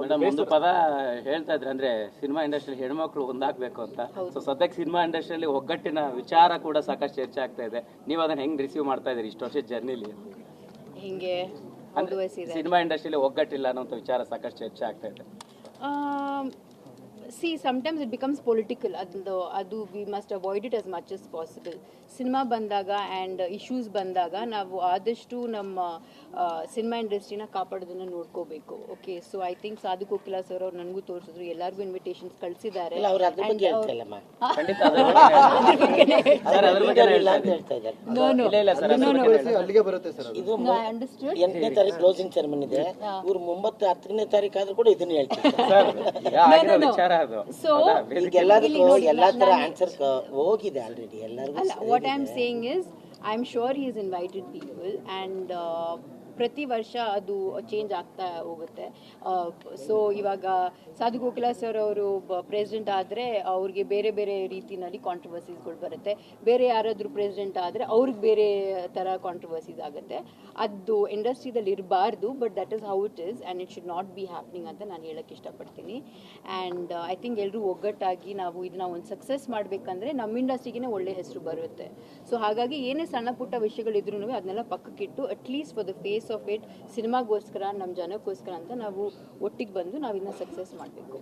ಒಂದು ಪದ ಹೇಳ್ತಾ ಇದ್ರೆ ಅಂದ್ರೆ ಸಿನಿಮಾ ಇಂಡಸ್ಟ್ರಿಯಲ್ಲಿ ಹೆಣ್ಮಕ್ಳು ಒಂದಾಗಬೇಕು ಅಂತ. ಸೊ ಸದ್ಯಕ್ಕೆ ಸಿನಿಮಾ ಇಂಡಸ್ಟ್ರಿಯಲ್ಲಿ ಒಗ್ಗಟ್ಟಿನ ವಿಚಾರ ಕೂಡ ಸಾಕಷ್ಟು ಚರ್ಚೆ ಆಗ್ತಾ ಇದೆ. ನೀವು ಅದನ್ನ ಹೆಂಗ್ ರಿಸೀವ್ ಮಾಡ್ತಾ ಇದ್ದೀರಿ ಇಷ್ಟು ವರ್ಷದ ಜರ್ನಿಲಿ? ಹಿಂಗೆ ಸಿನಿಮಾ ಇಂಡಸ್ಟ್ರಿಯಲ್ಲಿ ಒಗ್ಗಟ್ಟಿಲ್ಲ ಅನ್ನೋ ವಿಚಾರ ಸಾಕಷ್ಟು ಚರ್ಚೆ ಆಗ್ತಾ ಇದೆ. See, sometimes it becomes political. Adu we must avoid it as much as possible. Cinema ಬಂದಾಗ ಆ್ಯಂಡ್ ಇಶ್ಯೂಸ್ ಬಂದಾಗ ನಾವು ಆದಷ್ಟು ನಮ್ಮ ಸಿನಿಮಾ ಇಂಡಸ್ಟ್ರಿನ ಕಾಪಾಡೋದನ್ನ ನೋಡ್ಕೋಬೇಕು. ಓಕೆ, ಸೊ ಐ ಥಿಂಕ್ ಸಾಧು ಕೋಕಿಲಾ ಸರ್ ಅವ್ರು ನನಗೂ ತೋರಿಸಿದ್ರು, ಎಲ್ಲರಿಗೂ ಇನ್ವಿಟೇಷನ್ಸ್ ಕಳಿಸಿದ್ದಾರೆ. ಕ್ಲೋಸಿಂಗ್ ಸೆರೆಮನಿ ಇದೆ, ಇವ್ರು 9-10ನೇ ತಾರೀಕು ಆದ್ರೂ ಕೂಡ ಇದನ್ನ ಹೇಳ್ತಾರೆ. ಎಲ್ಲಾ ತರ ಆನ್ಸರ್ ಹೋಗಿದೆ ಆಲ್ರೆಡಿ ಎಲ್ಲರಿಗೂ. What I'm saying is, I'm sure he's invited people and ಪ್ರತಿ ವರ್ಷ ಅದು ಚೇಂಜ್ ಆಗ್ತಾ ಹೋಗುತ್ತೆ. ಸೊ ಇವಾಗ ಸಾಧು ಕೋಕಿಲಾ ಸರ್ ಅವರು ಪ್ರೆಸಿಡೆಂಟ್ ಆದರೆ ಅವ್ರಿಗೆ ಬೇರೆ ಬೇರೆ ರೀತಿಯಲ್ಲಿ ಕಾಂಟ್ರವರ್ಸೀಸ್ಗಳು ಬರುತ್ತೆ. ಬೇರೆ ಯಾರಾದರೂ ಪ್ರೆಸಿಡೆಂಟ್ ಆದರೆ ಅವ್ರಿಗೆ ಬೇರೆ ಥರ ಕಾಂಟ್ರವರ್ಸೀಸ್ ಆಗುತ್ತೆ. ಅದು ಇಂಡಸ್ಟ್ರಿದಲ್ಲಿ ಇರಬಾರ್ದು, but that is how it is and it should not be happening ಅಂತ ನಾನು ಹೇಳೋಕ್ಕೆ ಇಷ್ಟಪಡ್ತೀನಿ. ಆ್ಯಂಡ್ ಐ ಥಿಂಕ್ ಎಲ್ಲರೂ ಒಗ್ಗಟ್ಟಾಗಿ ನಾವು ಇದನ್ನ ಒಂದು ಸಕ್ಸಸ್ ಮಾಡಬೇಕಂದ್ರೆ ನಮ್ಮ ಇಂಡಸ್ಟ್ರಿಗೇ ಒಳ್ಳೆ ಹೆಸರು ಬರುತ್ತೆ. ಸೊ ಹಾಗಾಗಿ ಏನೇ ಸಣ್ಣ ಪುಟ್ಟ ವಿಷಯಗಳಿದ್ರೂ ಅದನ್ನೆಲ್ಲ ಪಕ್ಕಕ್ಕಿಟ್ಟು at least for the face of it ಸಿನಿಮಾಗೋಸ್ಕರ ನಮ್ಮ ಜನಕ್ಕೋಸ್ಕರ ಅಂತ ನಾವು ಒಟ್ಟಿಗೆ ಬಂದು ನಾವು ಇದನ್ನ ಸಕ್ಸಸ್ ಮಾಡಬೇಕು.